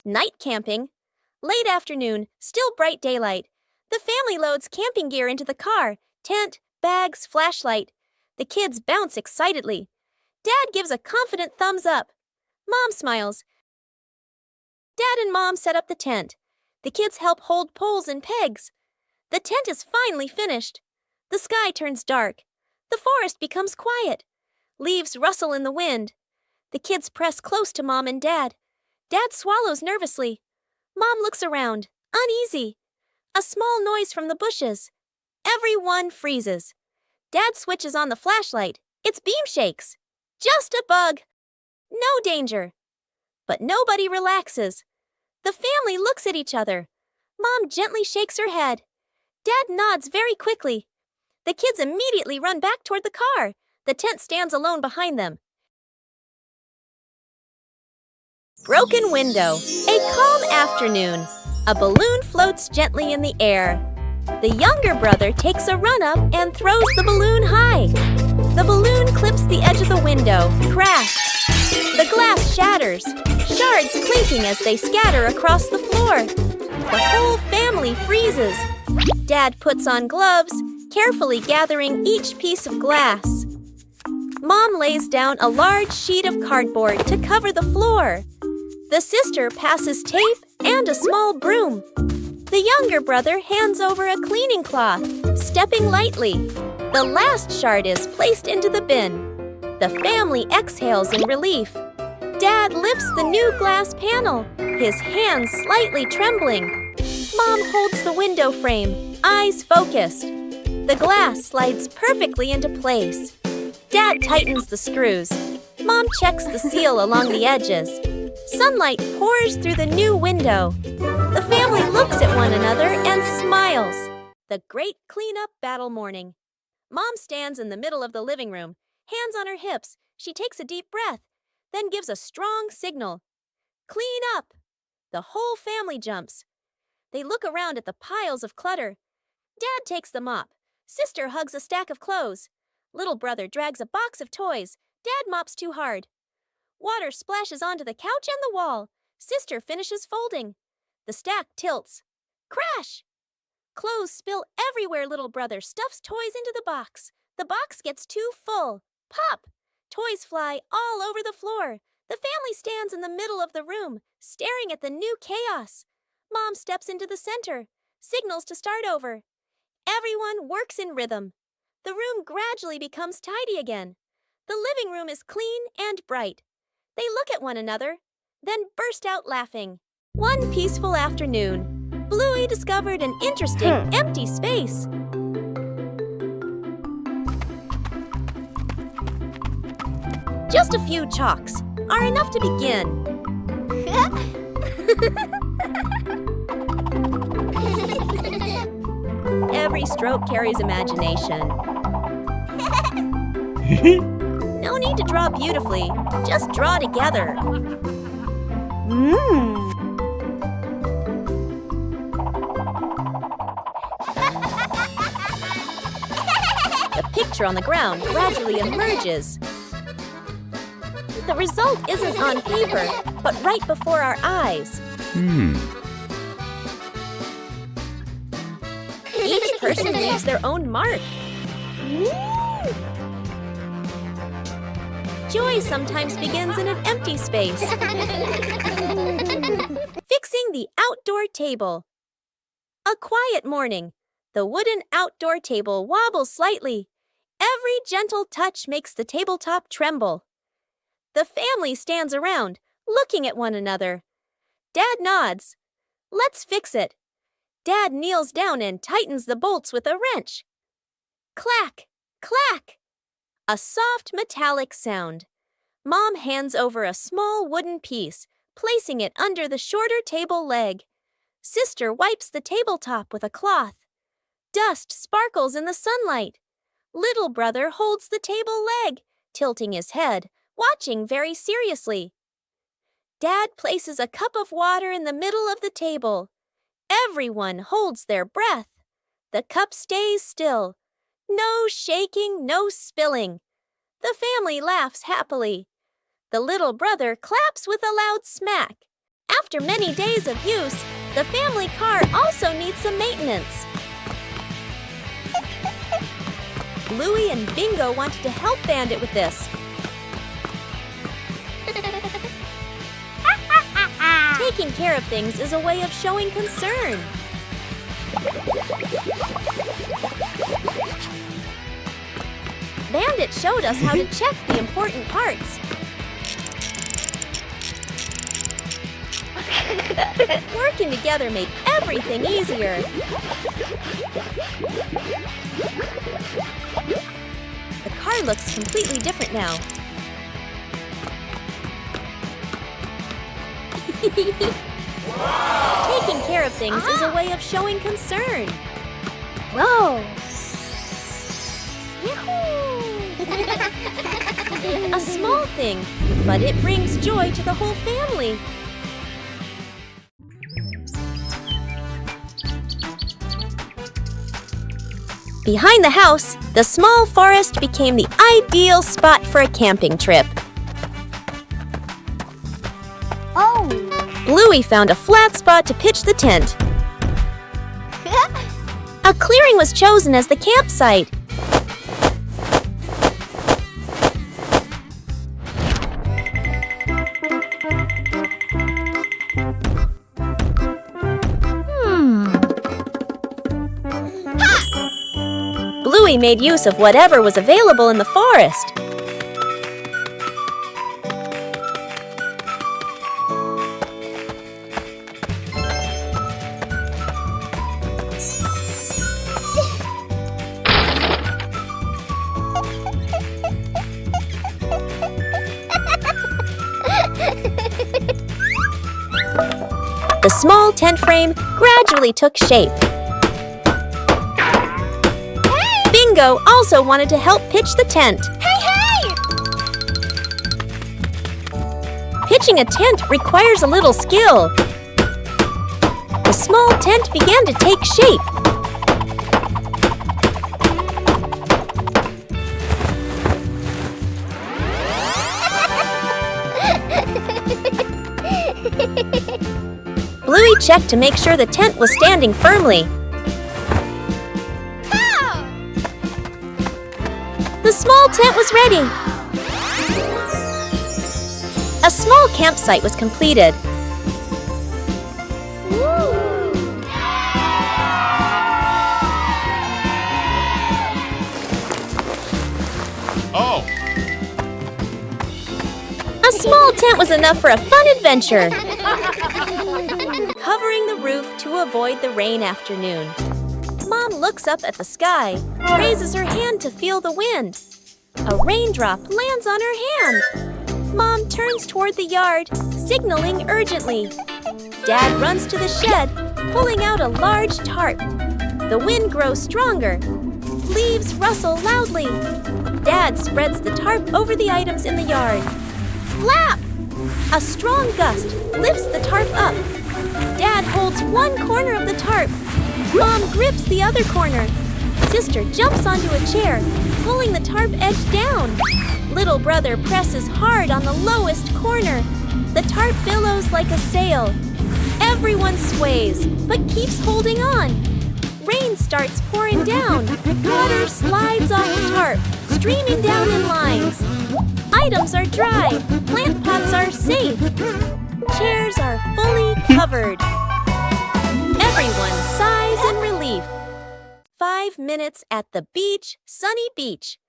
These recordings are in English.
Night camping. Late afternoon, still bright daylight. The family loads camping gear into the car. Tent, bags, flashlight. The kids bounce excitedly. Dad gives a confident thumbs up. Mom smiles. Dad and Mom set up the tent. The kids help hold poles and pegs. The tent is finally finished. The sky turns dark. The forest becomes quiet. Leaves rustle in the wind. The kids press close to Mom and Dad. Dad swallows nervously. Mom looks around, uneasy. A small noise from the bushes. Everyone freezes. Dad switches on the flashlight. Its beam shakes. Just a bug. No danger. But nobody relaxes. The family looks at each other. Mom gently shakes her head. Dad nods very quickly. The kids immediately run back toward the car. The tent stands alone behind them. Broken window. A calm afternoon. A balloon floats gently in the air. The younger brother takes a run up and throws the balloon high. The balloon clips the edge of the window. Crash! The glass shatters, shards clinking as they scatter across the floor. The whole family freezes. Dad puts on gloves, carefully gathering each piece of glass. Mom lays down a large sheet of cardboard to cover the floor. The sister passes tape and a small broom. The younger brother hands over a cleaning cloth, stepping lightly. The last shard is placed into the bin. The family exhales in relief. Dad lifts the new glass panel, his hands slightly trembling. Mom holds the window frame, eyes focused. The glass slides perfectly into place. Dad tightens the screws. Mom checks the seal along the edges. Sunlight pours through the new window. The family looks at one another and smiles. The great cleanup battle morning. Mom stands in the middle of the living room, hands on her hips. She takes a deep breath, then gives a strong signal. Clean up! The whole family jumps. They look around at the piles of clutter. Dad takes the mop. Sister hugs a stack of clothes. Little brother drags a box of toys. Dad mops too hard. Water splashes onto the couch and the wall. Sister finishes folding. The stack tilts. Crash! Clothes spill everywhere. Little brother stuffs toys into the box. The box gets too full. Pop! Toys fly all over the floor. The family stands in the middle of the room, staring at the new chaos. Mom steps into the center, signals to start over. Everyone works in rhythm. The room gradually becomes tidy again. The living room is clean and bright. They look at one another, then burst out laughing. One peaceful afternoon, Bluey discovered an interesting empty space. Just a few chalks are enough to begin. Every stroke carries imagination. No need to draw beautifully, just draw together. The picture on the ground gradually emerges. The result isn't on paper, but right before our eyes. Each person leaves their own mark. Joy sometimes begins in an empty space. Fixing the outdoor table. A quiet morning. The wooden outdoor table wobbles slightly. Every gentle touch makes the tabletop tremble. The family stands around, looking at one another. Dad nods. Let's fix it. Dad kneels down and tightens the bolts with a wrench. Clack! Clack! A soft metallic sound. Mom hands over a small wooden piece, placing it under the shorter table leg. Sister wipes the tabletop with a cloth. Dust sparkles in the sunlight. Little brother holds the table leg, tilting his head, watching very seriously. Dad places a cup of water in the middle of the table. Everyone holds their breath. The cup stays still. No shaking, no spilling. The family laughs happily. The little brother claps with a loud smack. After many days of use, the family car also needs some maintenance. Bluey and Bingo wanted to help Bandit with this. Taking care of things is a way of showing concern. Bandit showed us how to check the important parts. Working together made everything easier. The car looks completely different now. Taking care of things is a way of showing concern. Whoa! A small thing, but it brings joy to the whole family. Behind the house, the small forest became the ideal spot for a camping trip. Oh! Bluey found a flat spot to pitch the tent. A clearing was chosen as the campsite. Bluey made use of whatever was available in the forest. The small tent frame gradually took shape. Bingo also wanted to help pitch the tent. Hey! Pitching a tent requires a little skill. The small tent began to take shape. Bluey checked to make sure the tent was standing firmly. The small tent was ready. A small campsite was completed. Oh! A small tent was enough for a fun adventure. Covering the roof to avoid the rain afternoon. Mom looks up at the sky, raises her hand to feel the wind. A raindrop lands on her hand. Mom turns toward the yard, signaling urgently. Dad runs to the shed, pulling out a large tarp. The wind grows stronger. Leaves rustle loudly. Dad spreads the tarp over the items in the yard. Flap! A strong gust lifts the tarp up. Dad holds one corner of the tarp. Mom grips the other corner. Sister jumps onto a chair, pulling the tarp edge down. Little brother presses hard on the lowest corner. The tarp billows like a sail. Everyone sways, but keeps holding on. Rain starts pouring down. Water slides off the tarp, streaming down in lines. Items are dry. Plant pots are safe. Chairs are fully covered. Everyone sighs in relief. 5 minutes at the beach, sunny beach.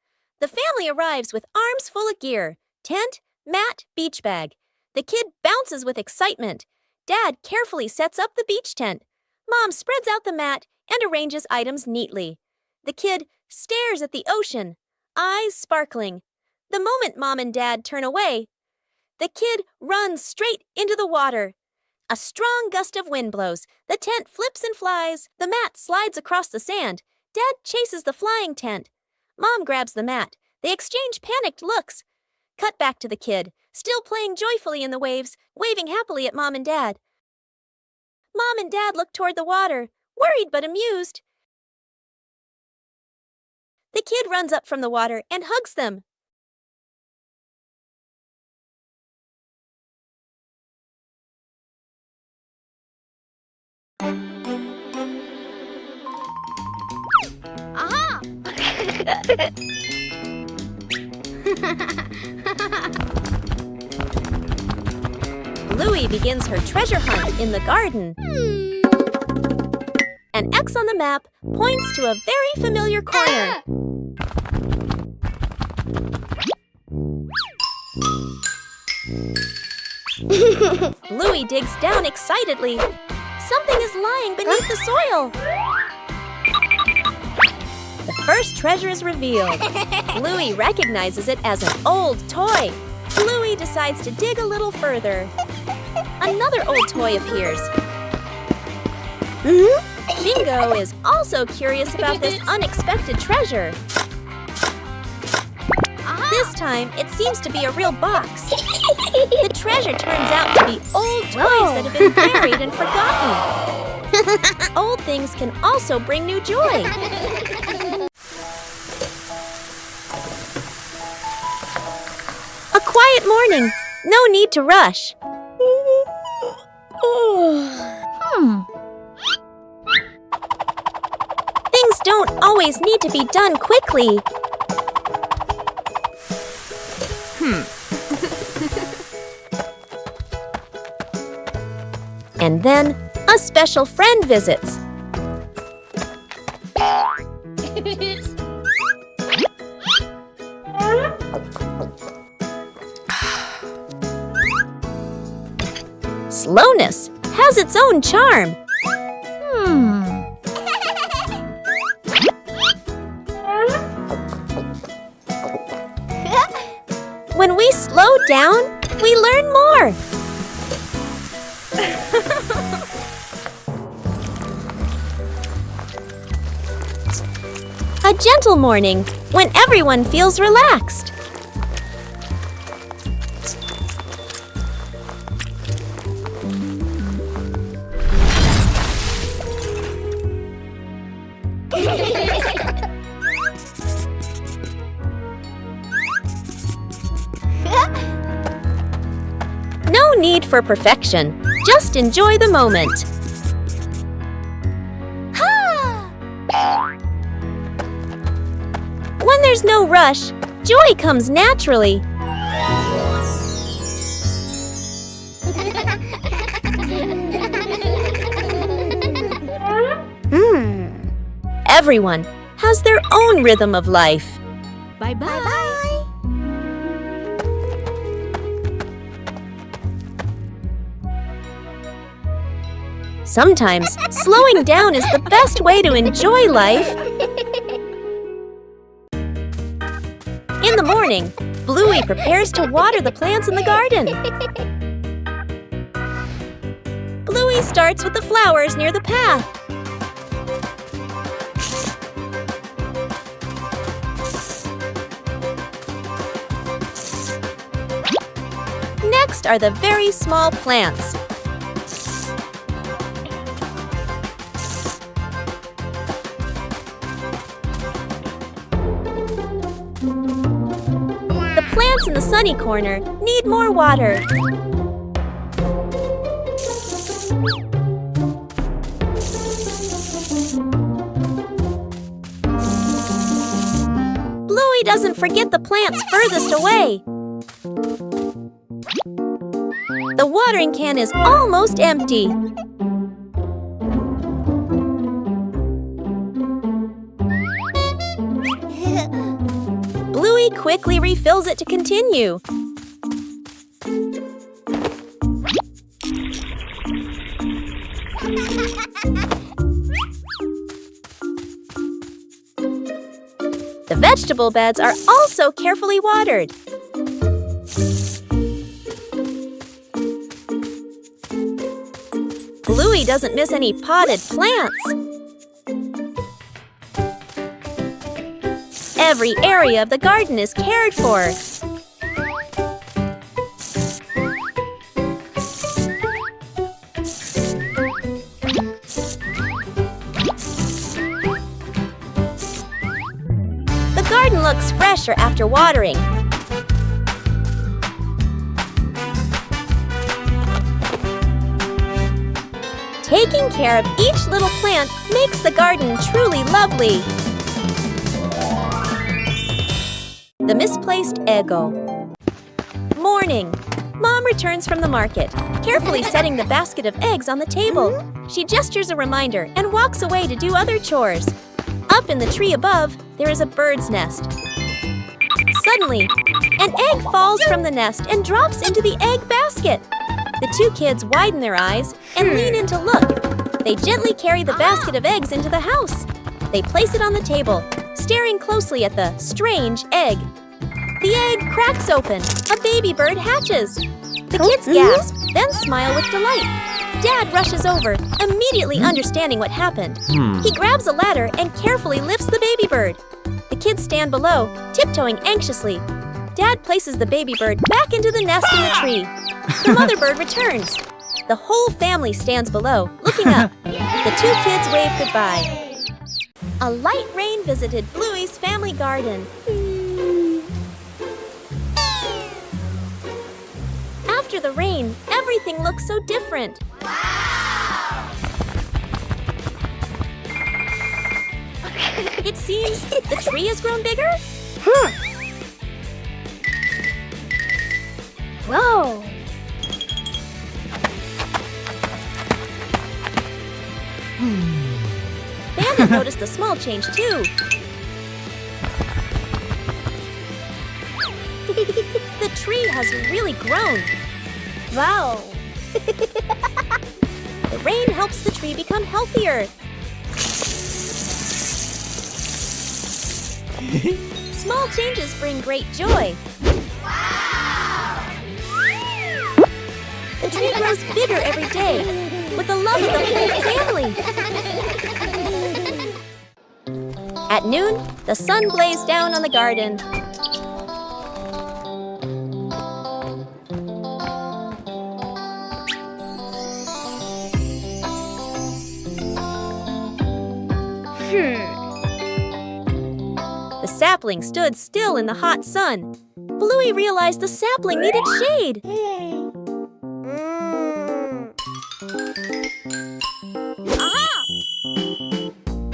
The family arrives with arms full of gear. Tent, mat, beach bag. The kid bounces with excitement. Dad carefully sets up the beach tent. Mom spreads out the mat and arranges items neatly. The kid stares at the ocean, eyes sparkling. The moment Mom and Dad turn away, the kid runs straight into the water. A strong gust of wind blows. The tent flips and flies. The mat slides across the sand. Dad chases the flying tent. Mom grabs the mat. They exchange panicked looks. Cut back to the kid, still playing joyfully in the waves, waving happily at Mom and Dad. Mom and Dad look toward the water, worried but amused. The kid runs up from the water and hugs them. Bluey begins her treasure hunt in the garden. An X on the map points to a very familiar corner. Bluey digs down excitedly. Something is lying beneath the soil. The first treasure is revealed. Bluey recognizes it as an old toy. Bluey decides to dig a little further. Another old toy appears. Bingo is also curious about this unexpected treasure. This time, it seems to be a real box. The treasure turns out to be old toys that have been buried and forgotten. Old things can also bring new joy. A quiet morning. No need to rush. Things don't always need to be done quickly. And then, a special friend visits. Slowness has its own charm. When we slow down, we learn more. A gentle morning when everyone feels relaxed. No need for perfection. Just enjoy the moment. When there's no rush, joy comes naturally. Everyone has their own rhythm of life. Bye-bye. Sometimes, slowing down is the best way to enjoy life. In the morning, Bluey prepares to water the plants in the garden. Bluey starts with the flowers near the path. Next are the very small plants. The plants in the sunny corner need more water. Bluey doesn't forget the plants furthest away. The watering can is almost empty. Bluey quickly refills it to continue. The vegetable beds are also carefully watered. Bluey doesn't miss any potted plants. Every area of the garden is cared for. The garden looks fresher after watering. Taking care of each little plant makes the garden truly lovely. The misplaced ego. Morning. Mom returns from the market, carefully setting the basket of eggs on the table. She gestures a reminder and walks away to do other chores. Up in the tree above, there is a bird's nest. Suddenly, an egg falls from the nest and drops into the egg basket. The two kids widen their eyes and lean in to look. They gently carry the basket of eggs into the house. They place it on the table, staring closely at the strange egg. The egg cracks open. A baby bird hatches. The kids gasp, then smile with delight. Dad rushes over, immediately understanding what happened. He grabs a ladder and carefully lifts the baby bird. The kids stand below, tiptoeing anxiously. Dad places the baby bird back into the nest in the tree. The mother bird returns. The whole family stands below, looking up. The two kids wave goodbye. A light rain visited Bluey's family garden. After the rain, everything looks so different. It seems the tree has grown bigger. Whoa! Bandit noticed a small change too. The tree has really grown. Wow! The rain helps the tree become healthier. Small changes bring great joy. The tree grows bigger every day, with the love of the whole family. At noon, the sun blazed down on the garden. The sapling stood still in the hot sun. Bluey realized the sapling needed shade.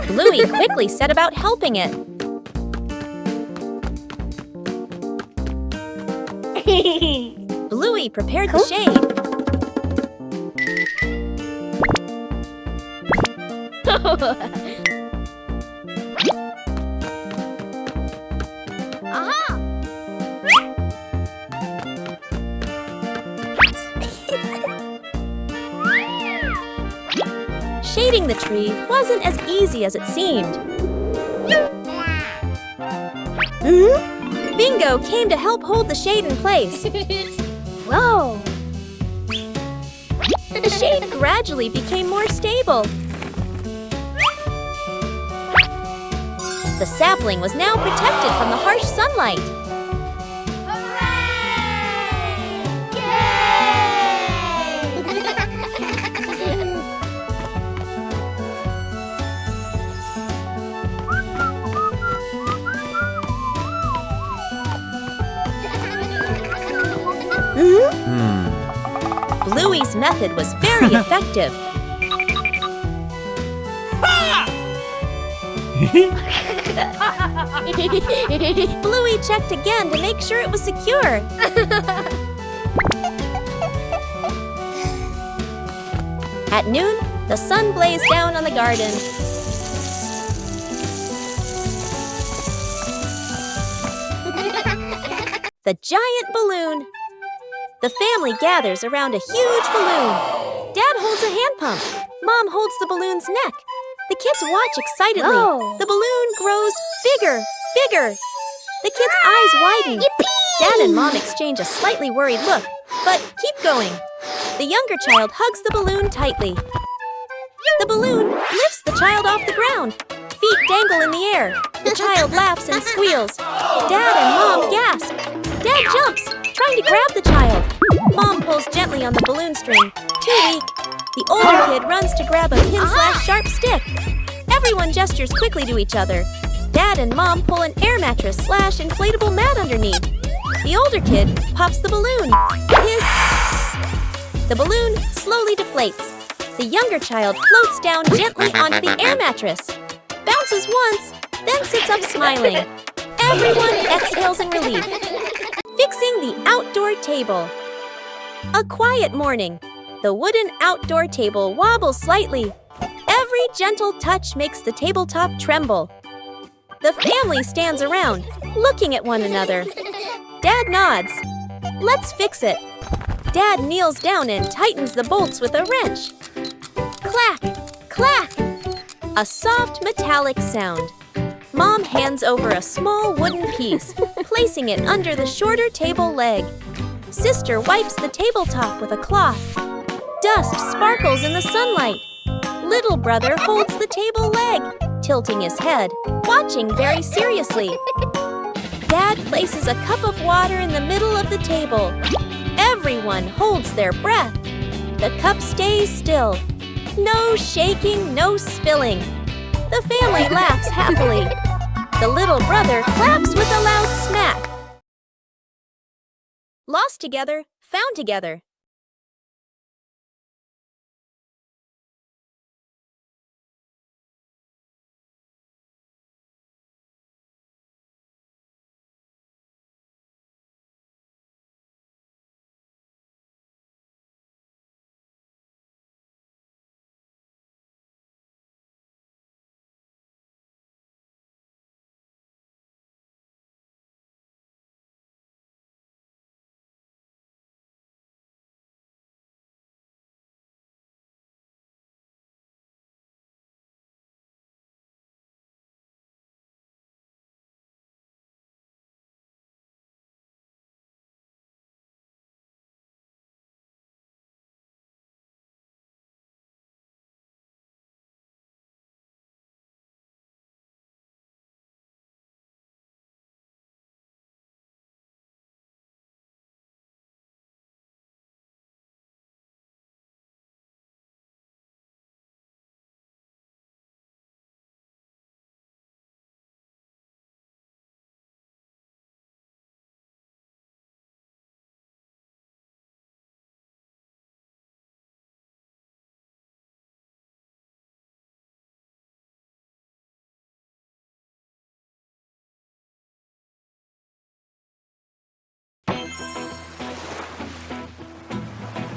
Bluey quickly set about helping it. Bluey prepared the shade. Shading the tree wasn't as easy as it seemed. Bingo came to help hold the shade in place. Whoa! The shade gradually became more stable. The sapling was now protected from the harsh sunlight. Bluey's method was very effective. Bluey checked again to make sure it was secure. At noon, the sun blazed down on the garden. The giant balloon. The family gathers around a huge balloon. Dad holds a hand pump. Mom holds the balloon's neck. The kids watch excitedly. Whoa. The balloon grows bigger, bigger. The kids' eyes widen. Yippee! Dad and Mom exchange a slightly worried look, but keep going. The younger child hugs the balloon tightly. The balloon lifts the child off the ground. Feet dangle in the air. The child laughs and squeals. Dad and Mom gasp. Dad jumps, trying to grab the child. Mom pulls gently on the balloon string. Too weak. The older kid runs to grab a pin/sharp stick. Everyone gestures quickly to each other. Dad and Mom pull an air mattress/inflatable mat underneath. The older kid pops the balloon. Hiss! The balloon slowly deflates. The younger child floats down gently onto the air mattress. Bounces once, then sits up smiling. Everyone exhales in relief. Fixing the outdoor table. A quiet morning. The wooden outdoor table wobbles slightly. Every gentle touch makes the tabletop tremble. The family stands around, looking at one another. Dad nods. Let's fix it. Dad kneels down and tightens the bolts with a wrench. Clack, clack. A soft metallic sound. Mom hands over a small wooden piece, placing it under the shorter table leg. Sister wipes the tabletop with a cloth. Dust sparkles in the sunlight. Little brother holds the table leg, tilting his head, watching very seriously. Dad places a cup of water in the middle of the table. Everyone holds their breath. The cup stays still. No shaking, no spilling. The family laughs happily. The little brother claps with a loud smack. Lost together, found together.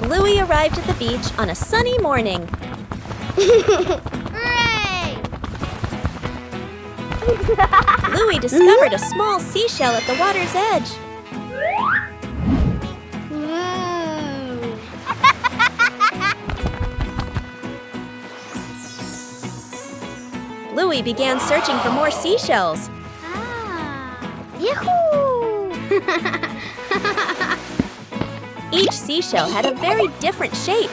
Bluey arrived at the beach on a sunny morning. Hooray! Bluey discovered a small seashell at the water's edge. Bluey began searching for more seashells. Yahoo! Each seashell had a very different shape.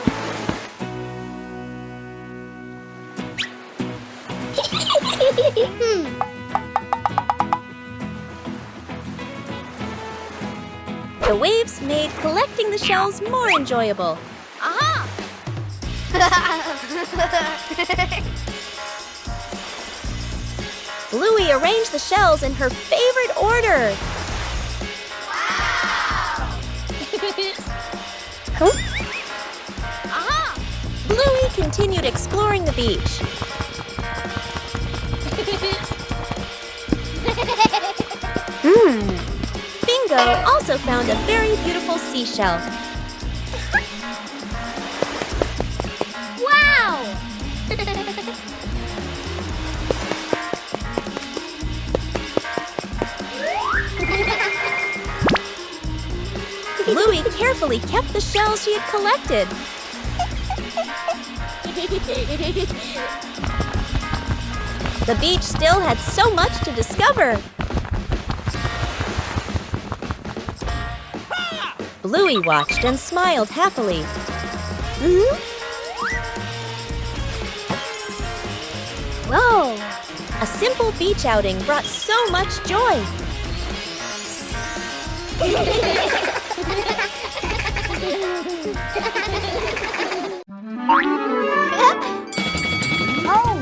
The waves made collecting the shells more enjoyable. Aha! Bluey arranged the shells in her favorite order. Aha! Bluey continued exploring the beach. Bingo also found a very beautiful seashell. Wow! Bluey carefully kept the shells she had collected. The beach still had so much to discover. Bluey watched and smiled happily. Whoa! A simple beach outing brought so much joy.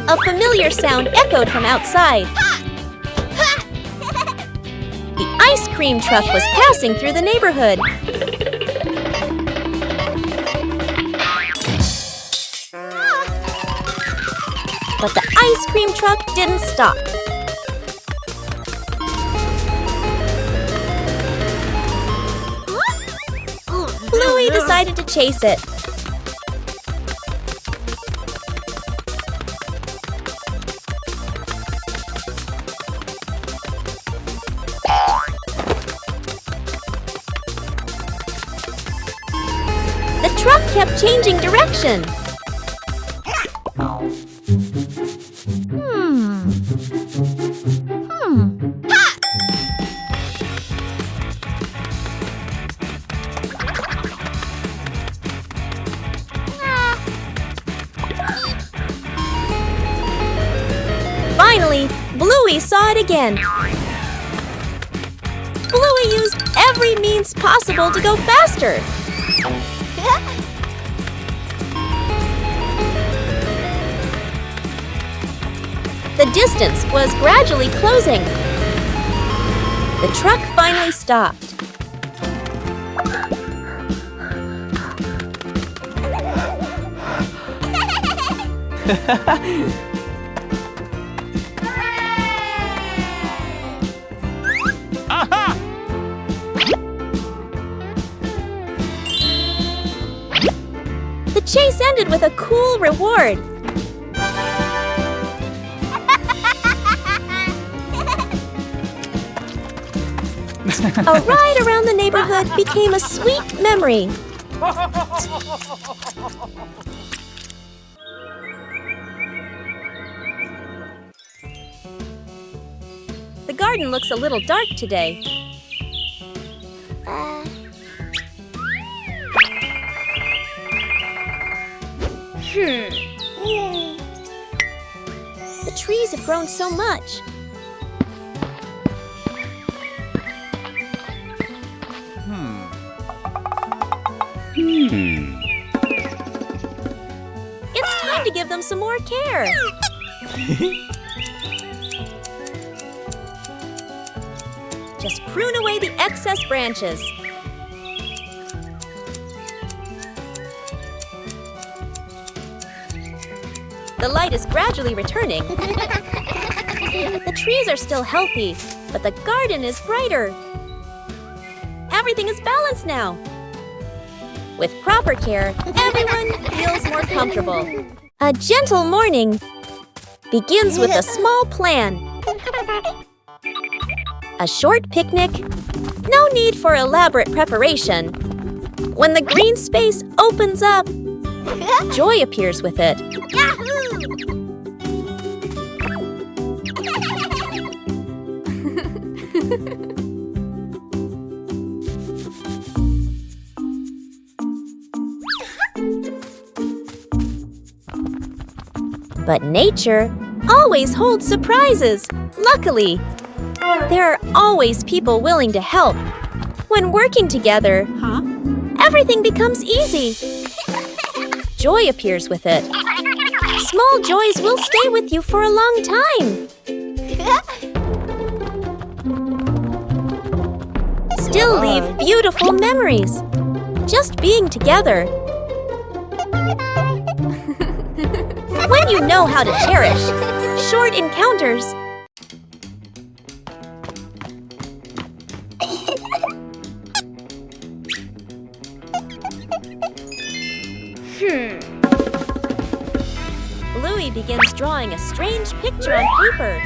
A familiar sound echoed from outside. The ice cream truck was passing through the neighborhood. But the ice cream truck didn't stop. Bluey decided to chase it. The truck kept changing direction. Finally, Bluey saw it again. Bluey used every means possible to go faster. The distance was gradually closing. The truck finally stopped. The chase ended with a cool reward. A ride around the neighborhood became a sweet memory. The garden looks a little dark today. The trees have grown so much. It's time to give them some more care. Just prune away the excess branches. The light is gradually returning. The trees are still healthy, but the garden is brighter. Everything is balanced now. With proper care, everyone feels more comfortable. A gentle morning begins with a small plan. A short picnic, no need for elaborate preparation. When the green space opens up, joy appears with it. But nature always holds surprises. Luckily, there are always people willing to help. When working together, everything becomes easy. Joy appears with it. Small joys will stay with you for a long time. Still leave beautiful memories. Just being together. When you know how to cherish short encounters. Bluey begins drawing a strange picture on paper.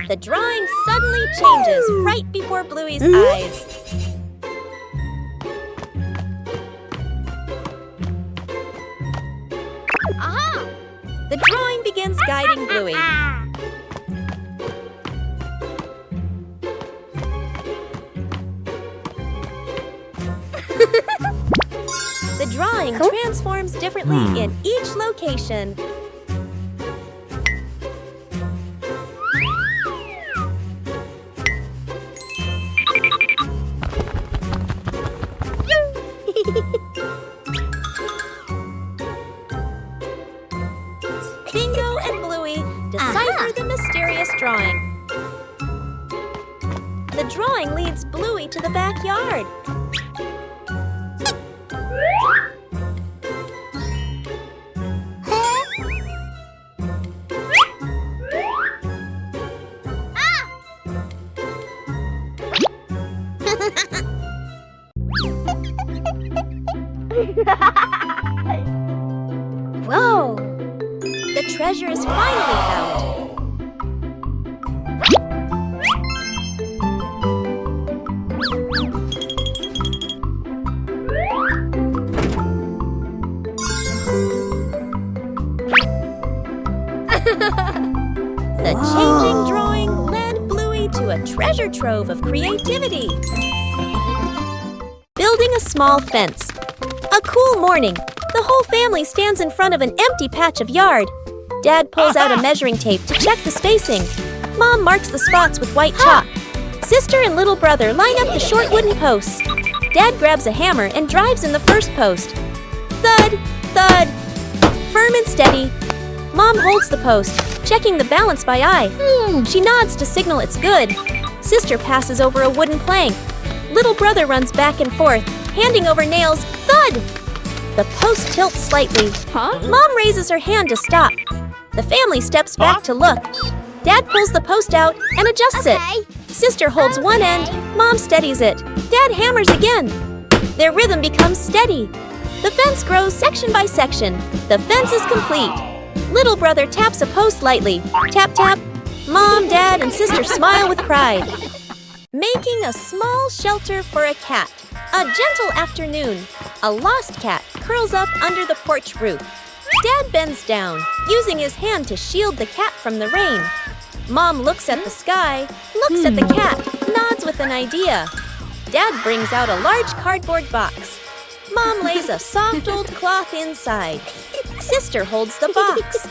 The drawing suddenly changes right before Bluey's eyes. The drawing begins guiding Bluey. The drawing transforms differently in each location. Bingo and Bluey decipher the mysterious drawing. The drawing leads Bluey to the backyard. Whoa! The treasure is finally found. The changing drawing led Bluey to a treasure trove of creativity. Building a small fence. A cool morning, the whole family stands in front of an empty patch of yard. Dad pulls out a measuring tape to check the spacing. Mom marks the spots with white chalk. Sister and little brother line up the short wooden posts. Dad grabs a hammer and drives in the first post. Thud, thud, firm and steady. Mom holds the post, checking the balance by eye. She nods to signal it's good. Sister passes over a wooden plank. Little brother runs back and forth, handing over nails. Thud! The post tilts slightly. Mom raises her hand to stop. The family steps back to look. Dad pulls the post out and adjusts it. Sister holds one end. Mom steadies it. Dad hammers again. Their rhythm becomes steady. The fence grows section by section. The fence is complete. Little brother taps a post lightly. Tap, tap. Mom, Dad, and Sister smile with pride. Making a small shelter for a cat. A gentle afternoon. A lost cat curls up under the porch roof. Dad bends down, using his hand to shield the cat from the rain. Mom looks at the sky, looks at the cat, nods with an idea. Dad brings out a large cardboard box. Mom lays a soft old cloth inside. Sister holds the box.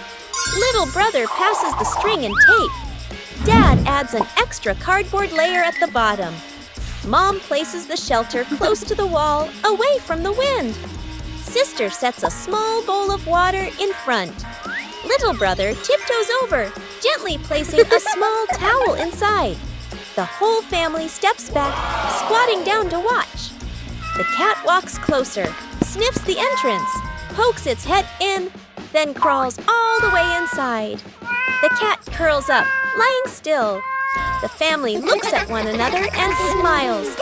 Little brother passes the string and tape. Dad adds an extra cardboard layer at the bottom. Mom places the shelter close to the wall, away from the wind. Sister sets a small bowl of water in front. Little brother tiptoes over, gently placing a small towel inside. The whole family steps back, squatting down to watch. The cat walks closer, sniffs the entrance, pokes its head in, then crawls all the way inside. The cat curls up, lying still. The family looks at one another and smiles.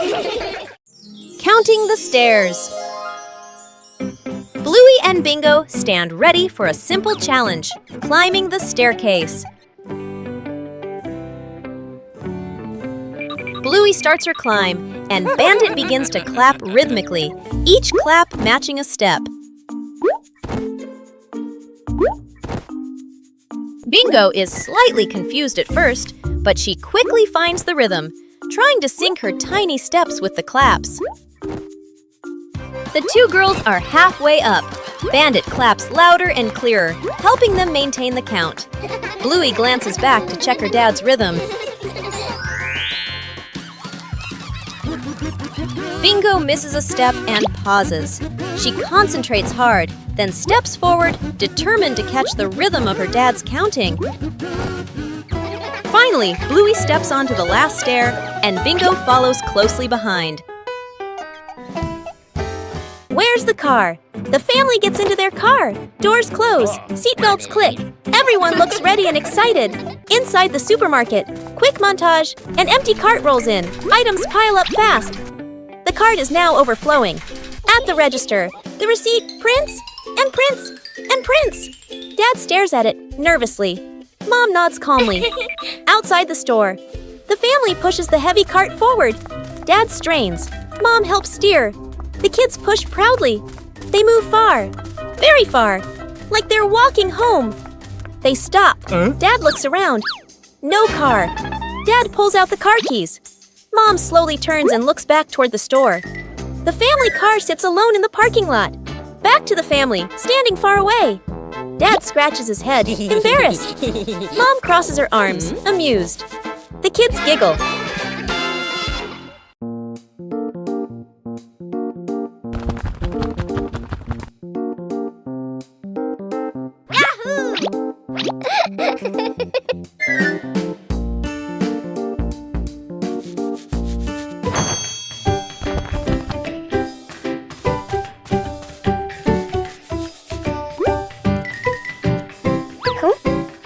Counting the stairs. Bluey and Bingo stand ready for a simple challenge, climbing the staircase. Bluey starts her climb, and Bandit begins to clap rhythmically, each clap matching a step. Bingo is slightly confused at first, but she quickly finds the rhythm, trying to sync her tiny steps with the claps. The two girls are halfway up. Bandit claps louder and clearer, helping them maintain the count. Bluey glances back to check her dad's rhythm. Bingo misses a step and pauses. She concentrates hard, then steps forward, determined to catch the rhythm of her dad's counting. Finally, Bluey steps onto the last stair, and Bingo follows closely behind. Where's the car? The family gets into their car. Doors close. Seatbelts click. Everyone looks ready and excited. Inside the supermarket, quick montage, an empty cart rolls in. Items pile up fast. The cart is now overflowing. At the register, the receipt prints and prints and prints. Dad stares at it nervously. Mom nods calmly. Outside the store, the family pushes the heavy cart forward. Dad strains. Mom helps steer. The kids push proudly. They move far, very far, like they're walking home. They stop. Dad looks around. No car. Dad pulls out the car keys. Mom slowly turns and looks back toward the store. The family car sits alone in the parking lot. Back to the family, standing far away. Dad scratches his head, embarrassed. Mom crosses her arms, amused. The kids giggle.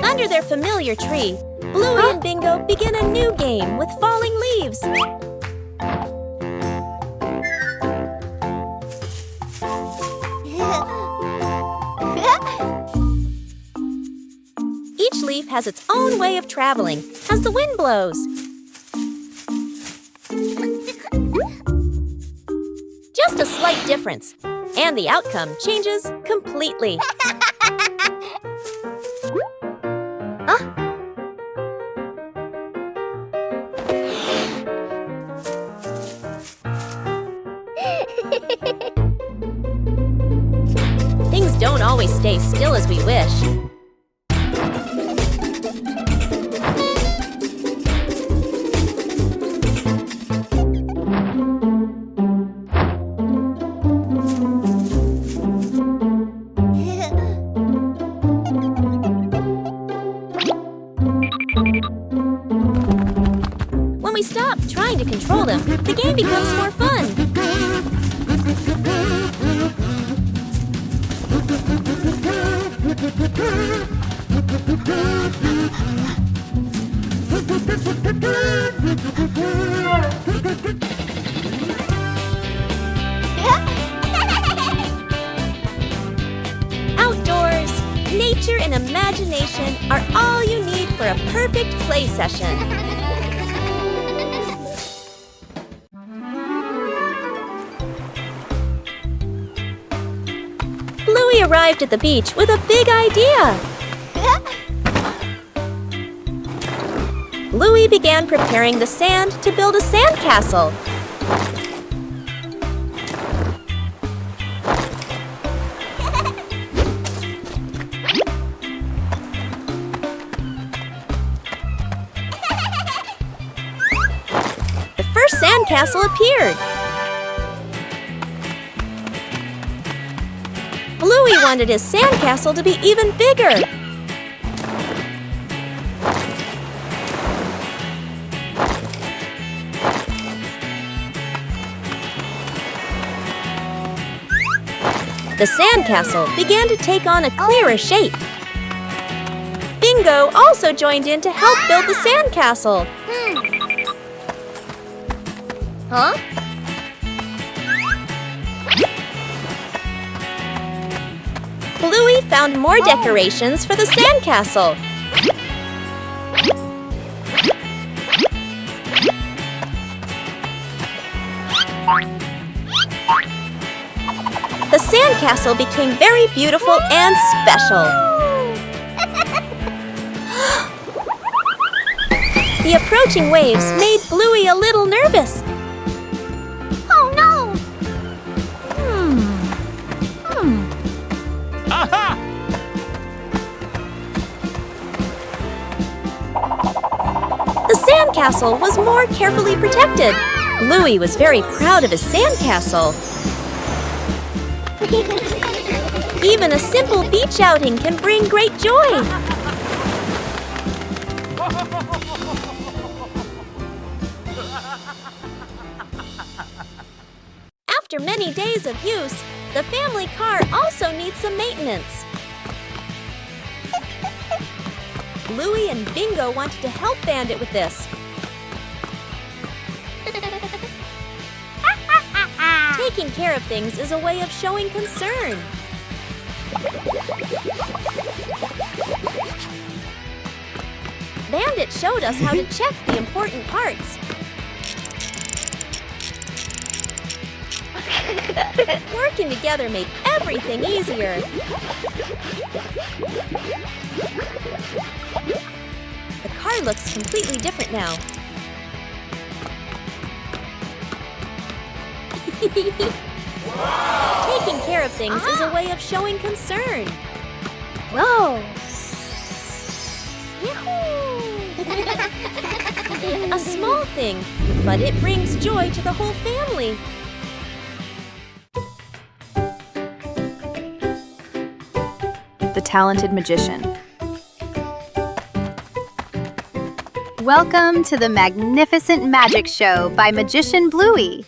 Under their familiar tree, Bluey and Bingo begin a new game with falling leaves. has its own way of traveling as the wind blows. Just a slight difference, and the outcome changes completely. Things don't always stay still as we wish. When we stop trying to control them, the game becomes more fun. Outdoors, nature and imagination are all you need for a perfect play session. Bluey arrived at the beach with a big idea. Bluey began preparing the sand to build a sandcastle. The first sandcastle appeared. Bluey wanted his sandcastle to be even bigger. The sandcastle began to take on a clearer shape. Bingo also joined in to help build the sandcastle. Huh? Bluey found more decorations for the sandcastle. The sandcastle became very beautiful and special. The approaching waves made Bluey a little nervous. Oh no! The sandcastle was more carefully protected. Bluey was very proud of his sandcastle. Even a simple beach outing can bring great joy. After many days of use, the family car also needs some maintenance. Bluey and Bingo wanted to help Bandit with this. Taking care of things is a way of showing concern. Bandit showed us how to check the important parts. Working together made everything easier. The car looks completely different now. Taking care of things is a way of showing concern. Whoa! A small thing, but it brings joy to the whole family. The Talented Magician. Welcome to the Magnificent Magic Show by Magician Bluey.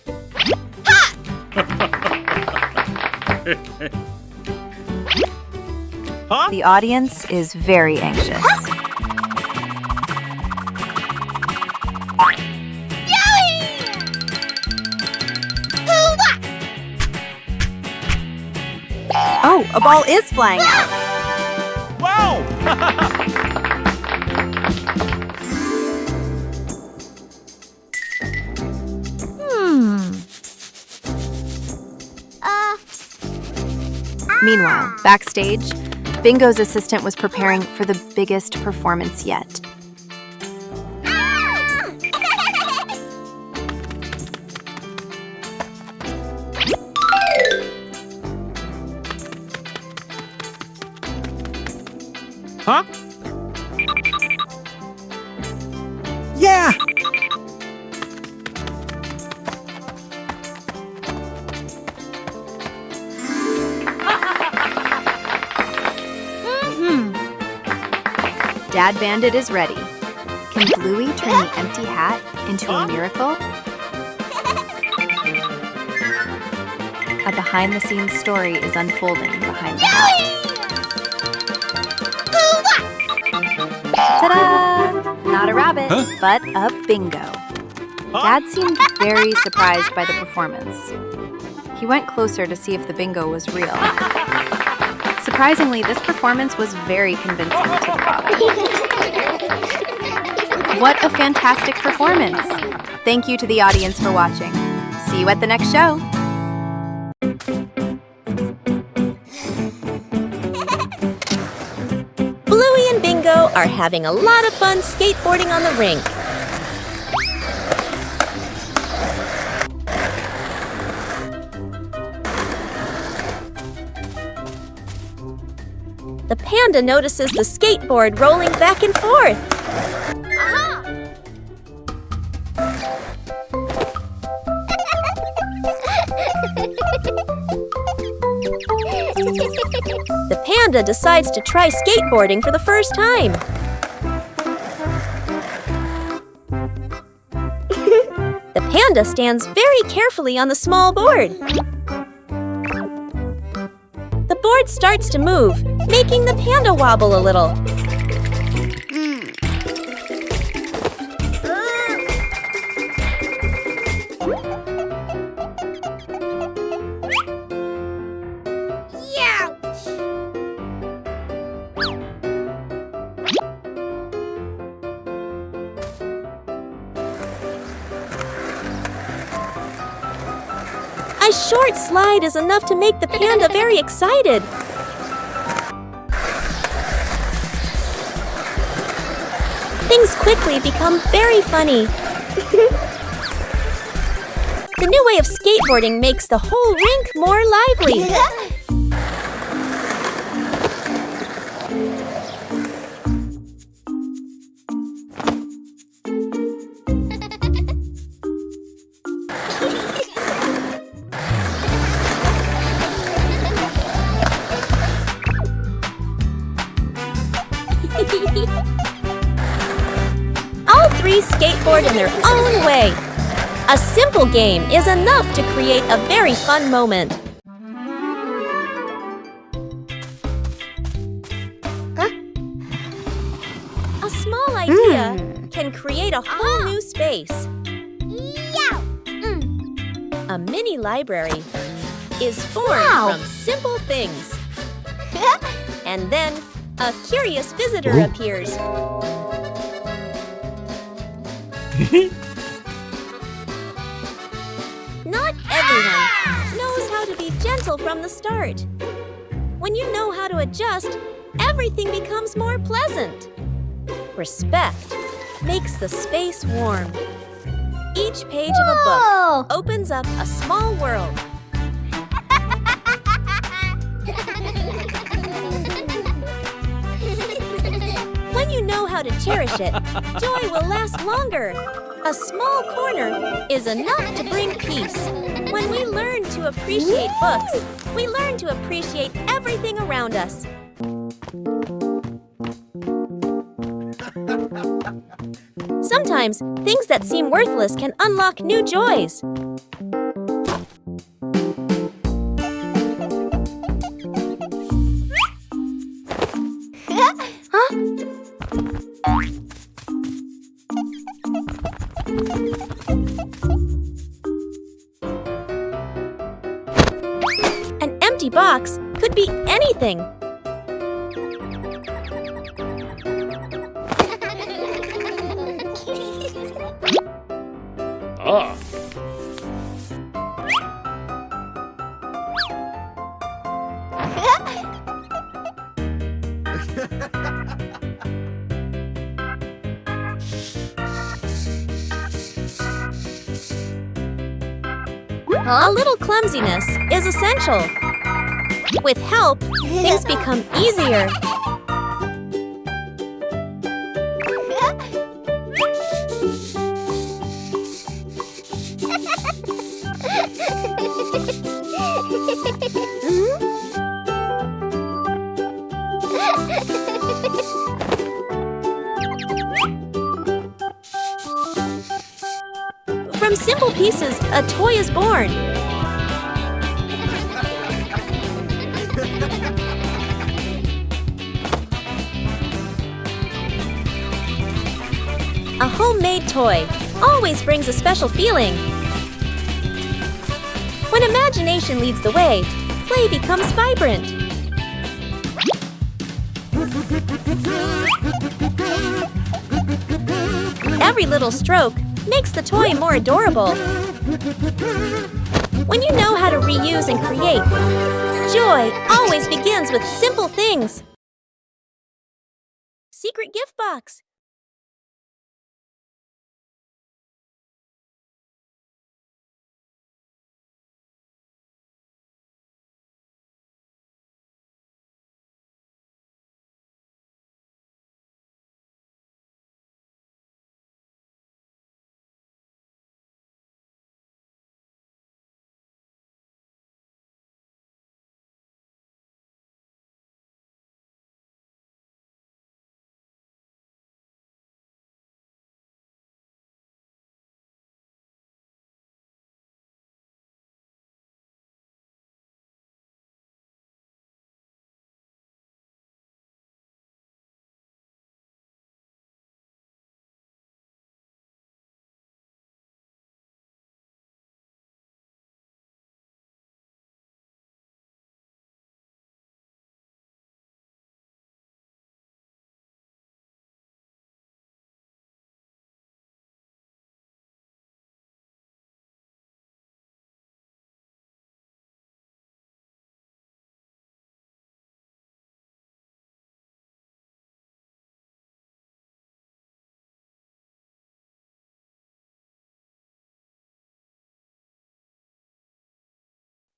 Huh? The audience is very anxious. Oh, a ball is flying out. Wow! Meanwhile, backstage, Bingo's assistant was preparing for the biggest performance yet. Huh? Yeah! Dad Bandit is ready. Can Bluey turn the empty hat into a miracle? A behind-the-scenes story is unfolding behind the hat. Ta-da! Not a rabbit, but a bingo. Dad seemed very surprised by the performance. He went closer to see if the bingo was real. Surprisingly, this performance was very convincing to the father. What a fantastic performance! Thank you to the audience for watching. See you at the next show. Bluey and Bingo are having a lot of fun skateboarding on the rink. The panda notices the skateboard rolling back and forth. The panda decides to try skateboarding for the first time. The panda stands very carefully on the small board. The board starts to move, making the panda wobble a little. A short slide is enough to make the panda very excited. Things quickly become very funny. The new way of skateboarding makes the whole rink more lively. All three skateboard in their own way. A simple game is enough to create a very fun moment. A small idea can create a whole new space. A mini library is formed from simple things. And then a curious visitor appears. Not everyone knows how to be gentle from the start. When you know how to adjust, everything becomes more pleasant. Respect makes the space warm. Each page of a book opens up a small world. When you know how to cherish it, joy will last longer. A small corner is enough to bring peace. When we learn to appreciate books, we learn to appreciate everything around us. Sometimes, things that seem worthless can unlock new joys. An empty box could be anything. A little clumsiness is essential. With help, things become easier. From simple pieces, a toy is born. A homemade toy always brings a special feeling. When imagination leads the way, play becomes vibrant. Every little stroke makes the toy more adorable. When you know how to reuse and create, joy always begins with simple things. Secret gift box.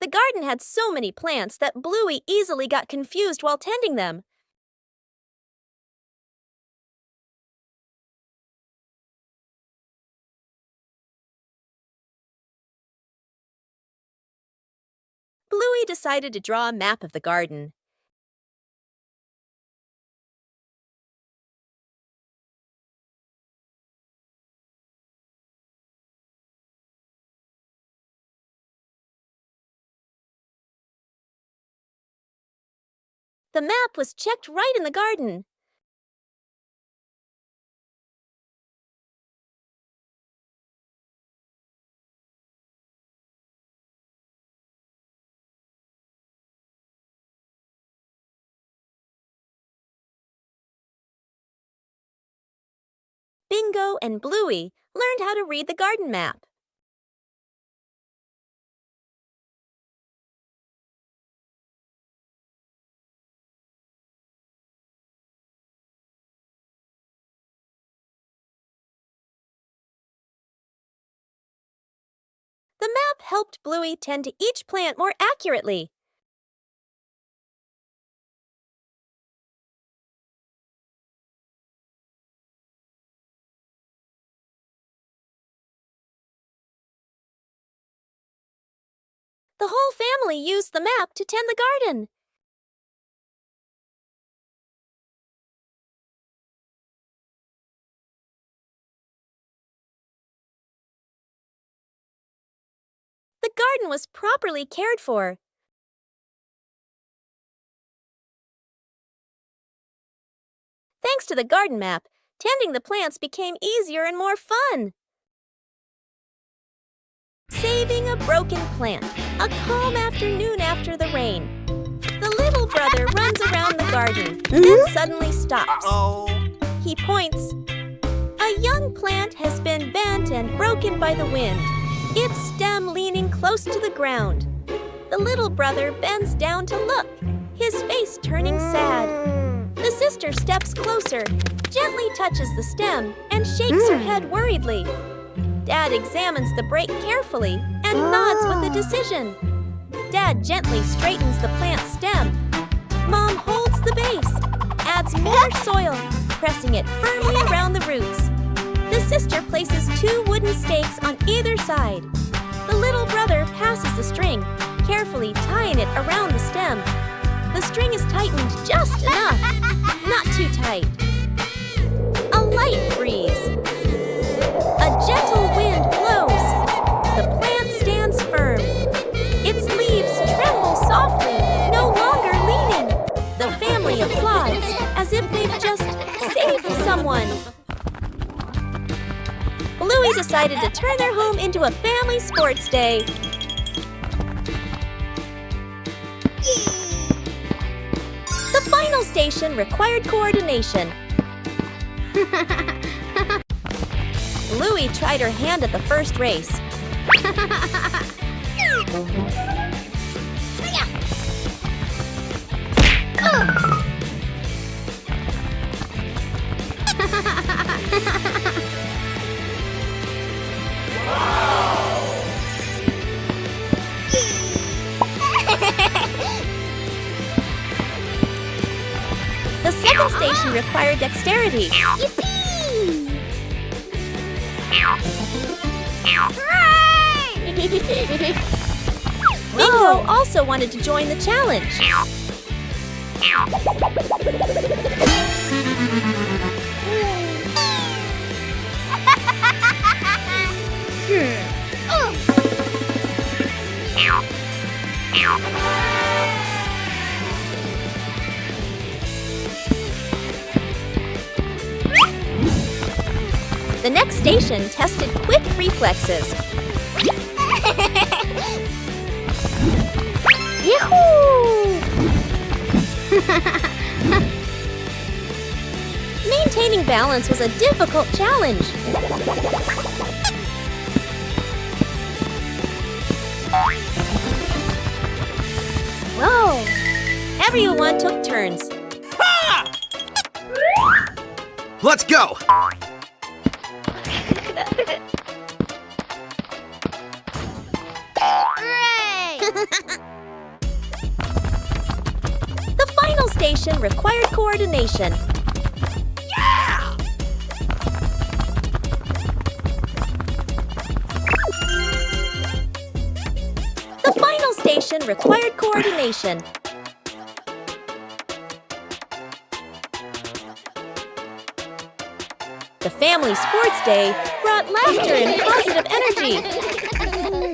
The garden had so many plants that Bluey easily got confused while tending them. Bluey decided to draw a map of the garden. The map was checked right in the garden. Bingo and Bluey learned how to read the garden map. The map helped Bluey tend to each plant more accurately. The whole family used the map to tend the garden. The garden was properly cared for. Thanks to the garden map, tending the plants became easier and more fun. Saving a broken plant, a calm afternoon after the rain. The little brother runs around the garden, then suddenly stops. He points. A young plant has been bent and broken by the wind, its stem leaning close to the ground. The little brother bends down to look, his face turning sad. The sister steps closer, gently touches the stem, and shakes her head worriedly. Dad examines the break carefully and nods with a decision. Dad gently straightens the plant's stem. Mom holds the base, adds more soil, pressing it firmly around the roots. The sister places 2 wooden stakes on either side. The little brother passes the string, carefully tying it around the stem. The string is tightened just enough, not too tight. A light breeze. A gentle wind blows. The plant stands firm. Its leaves tremble softly, no longer leaning. The family applauds as if they've just saved someone. Bluey decided to turn their home into a family sports day. The final station required coordination. Bluey tried her hand at the first race. The second station required dexterity. Bingo also wanted to join the challenge. The next station tested quick reflexes. Yahoo! Maintaining balance was a difficult challenge. Whoa! Everyone took turns. Ha! Let's go! The final station required coordination. Yeah! The final station required coordination. The family sports day brought laughter and positive energy.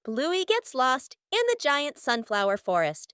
Bluey gets lost in the giant sunflower forest.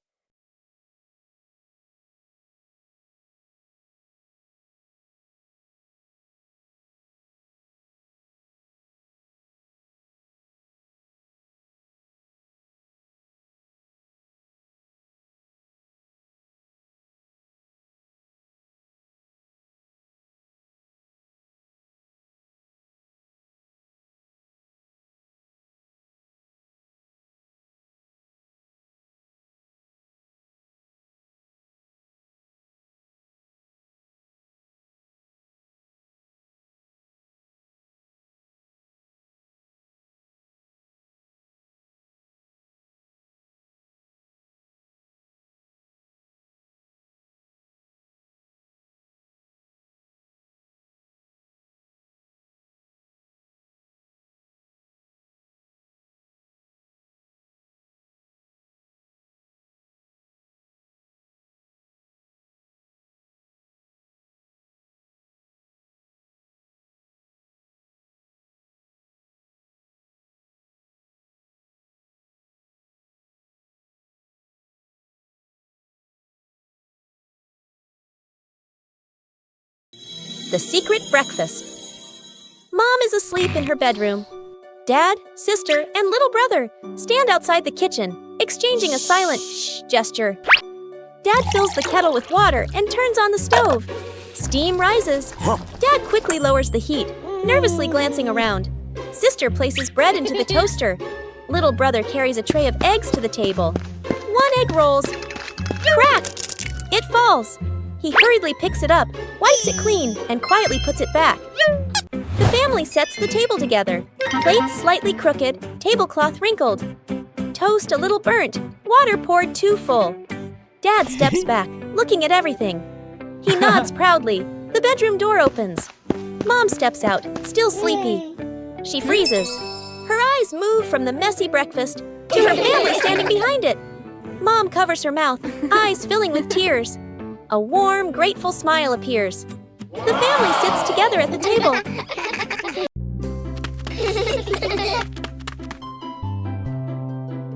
The secret breakfast. Mom is asleep in her bedroom. Dad, sister, and little brother stand outside the kitchen, exchanging a silent shh gesture. Dad fills the kettle with water and turns on the stove. Steam rises. Dad quickly lowers the heat, nervously glancing around. Sister places bread into the toaster. Little brother carries a tray of eggs to the table. 1 egg rolls. Crack! It falls. He hurriedly picks it up, wipes it clean, and quietly puts it back. The family sets the table together. Plates slightly crooked, tablecloth wrinkled. Toast a little burnt, water poured too full. Dad steps back, looking at everything. He nods proudly. The bedroom door opens. Mom steps out, still sleepy. She freezes. Her eyes move from the messy breakfast to her family standing behind it. Mom covers her mouth, eyes filling with tears. A warm, grateful smile appears. The family sits together at the table.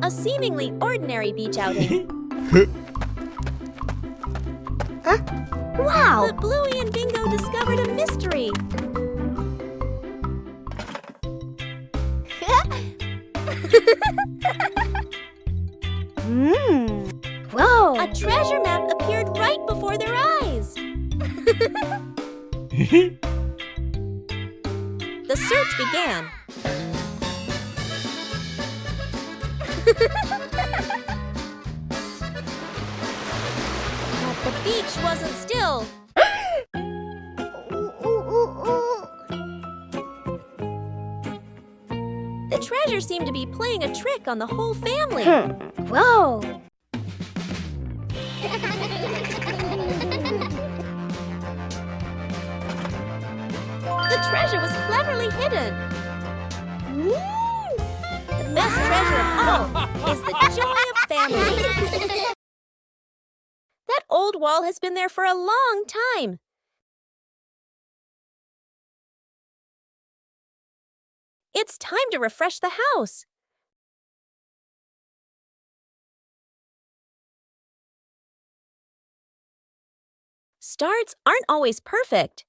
A seemingly ordinary beach outing. Wow! But Bluey and Bingo discovered a mystery. Whoa! A treasure map appeared right before their eyes. The search began. But the beach wasn't still. The treasure seemed to be playing a trick on the whole family. Whoa! The treasure was cleverly hidden. The best treasure of all is the joy of family. That old wall has been there for a long time. It's time to refresh the house. Starts aren't always perfect.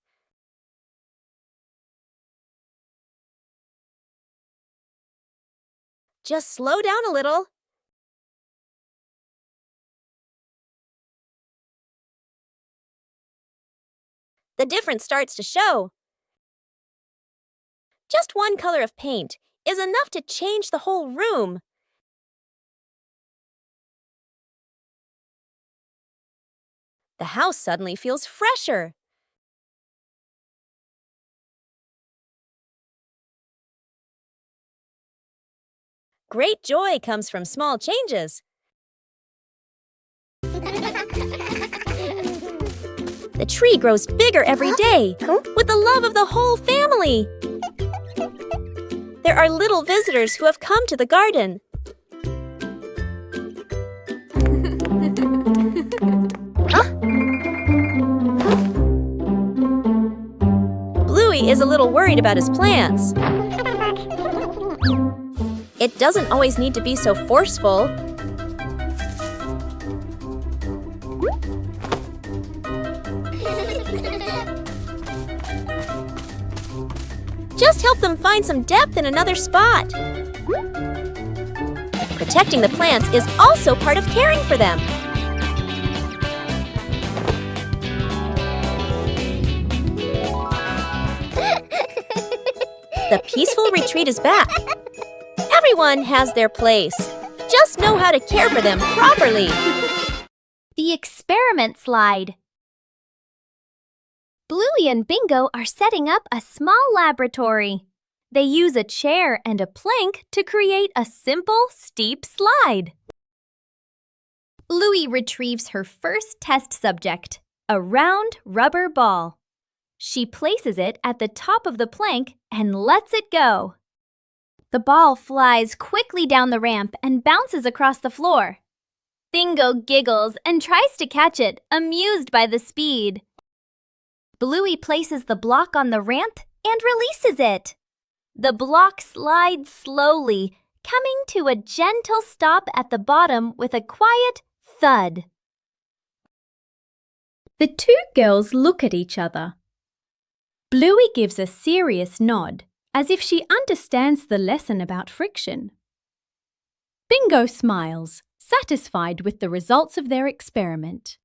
Just slow down a little. The difference starts to show. Just one color of paint is enough to change the whole room. The house suddenly feels fresher. Great joy comes from small changes. The tree grows bigger every day with the love of the whole family. There are little visitors who have come to the garden. Bluey is a little worried about his plants. It doesn't always need to be so forceful. Just help them find some depth in another spot. Protecting the plants is also part of caring for them. The peaceful retreat is back. Everyone has their place. Just know how to care for them properly. The experiment slide. Bluey and Bingo are setting up a small laboratory. They use a chair and a plank to create a simple, steep slide. Bluey retrieves her first test subject, a round rubber ball. She places it at the top of the plank and lets it go. The ball flies quickly down the ramp and bounces across the floor. Bingo giggles and tries to catch it, amused by the speed. Bluey places the block on the ramp and releases it. The block slides slowly, coming to a gentle stop at the bottom with a quiet thud. The two girls look at each other. Bluey gives a serious nod, as if she understands the lesson about friction. Bingo smiles, satisfied with the results of their experiment.